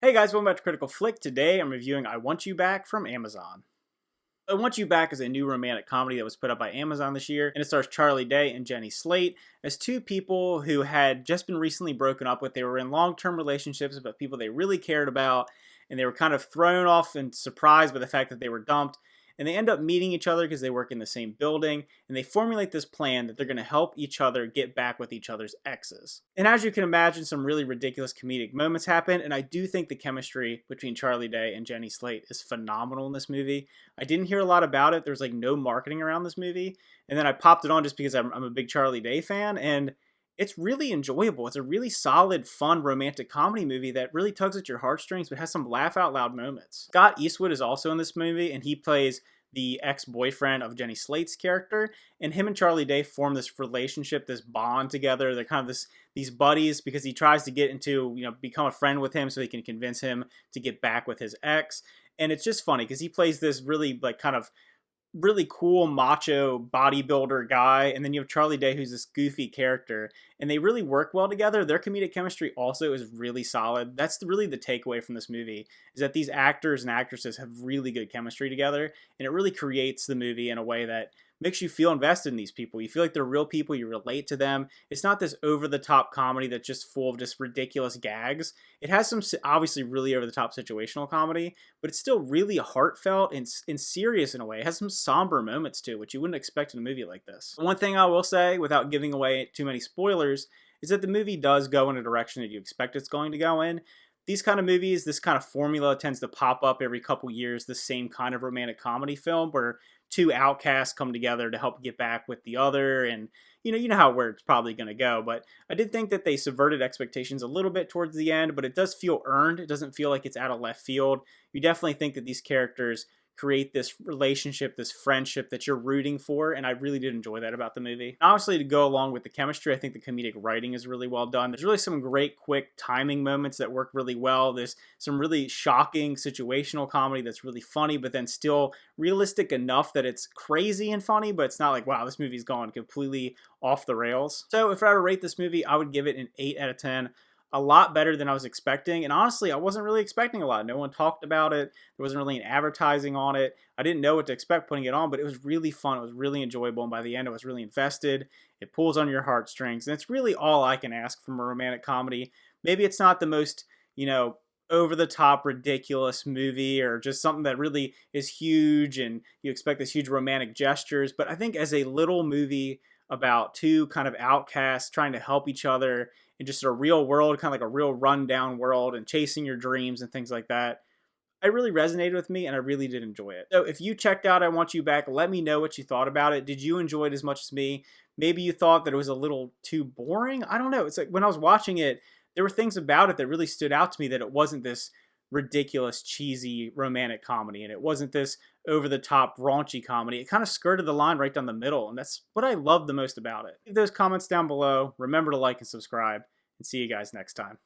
Hey guys, welcome back to Critical Flick. Today I'm reviewing I Want You Back from Amazon. I Want You Back is a new romantic comedy that was put up by Amazon this year, and it stars Charlie Day and Jenny Slate as two people who had just been recently broken up with. They were in long-term relationships with people they really cared about, and they were kind of thrown off and surprised by the fact that they were dumped. And they end up meeting each other because they work in the same building, and they formulate this plan that they're going to help each other get back with each other's exes. And as you can imagine, some really ridiculous comedic moments happen, and I do think the chemistry between Charlie Day and Jenny Slate is phenomenal in this movie. I didn't hear a lot about it. There's like no marketing around this movie, and then I popped it on just because I'm a big Charlie Day fan, and it's really enjoyable. It's a really solid, fun, romantic comedy movie that really tugs at your heartstrings, but has some laugh-out-loud moments. Scott Eastwood is also in this movie, and he plays the ex-boyfriend of Jenny Slate's character, and him and Charlie Day form this relationship, this bond together. They're kind of these buddies because he tries to get into, become a friend with him so he can convince him to get back with his ex. And it's just funny because he plays this really kind of really cool macho bodybuilder guy, and then you have Charlie Day who's this goofy character, and they really work well together. Their comedic chemistry also is really solid. That's really the takeaway from this movie, is that these actors and actresses have really good chemistry together, and it really creates the movie in a way that makes you feel invested in these people. You feel like they're real people, you relate to them. It's not this over-the-top comedy that's just full of just ridiculous gags. It has some obviously really over-the-top situational comedy, but it's still really heartfelt and serious in a way. It has some somber moments too, which you wouldn't expect in a movie like this. One thing I will say, without giving away too many spoilers, is that the movie does go in a direction that you expect it's going to go in. These kind of movies, this kind of formula tends to pop up every couple years, the same kind of romantic comedy film where two outcasts come together to help get back with the other, and you know where it's probably going to go. But I did think that they subverted expectations a little bit towards the end, but it does feel earned. It doesn't feel like it's out of left field. You definitely think that these characters create this relationship, this friendship that you're rooting for, and I really did enjoy that about the movie. Honestly, to go along with the chemistry, I think the comedic writing is really well done. There's really some great quick timing moments that work really well. There's some really shocking situational comedy that's really funny, but then still realistic enough that it's crazy and funny, but it's not like, wow, this movie's gone completely off the rails. So if I were to rate this movie, I would give it an 8 out of 10. A lot better than I was expecting, and honestly, I wasn't really expecting a lot. No one talked about it. There wasn't really an advertising on it. I didn't know what to expect putting it on, but it was really fun. It was really enjoyable, and by the end, I was really invested. It pulls on your heartstrings, and it's really all I can ask from a romantic comedy. Maybe it's not the most, over-the-top, ridiculous movie, or just something that really is huge, and you expect this huge romantic gestures, but I think as a little movie about two kind of outcasts trying to help each other in just a real world, kind of like a real rundown world, and chasing your dreams and things like that, it really resonated with me, and I really did enjoy it. So if you checked out I Want You Back, let me know what you thought about it. Did you enjoy it as much as me? Maybe you thought that it was a little too boring? I don't know. It's like when I was watching it, there were things about it that really stood out to me, that it wasn't this ridiculous, cheesy romantic comedy, and it wasn't this over-the-top, raunchy comedy. It kind of skirted the line right down the middle, and that's what I love the most about it. Leave those comments down below. Remember to like and subscribe, and see you guys next time.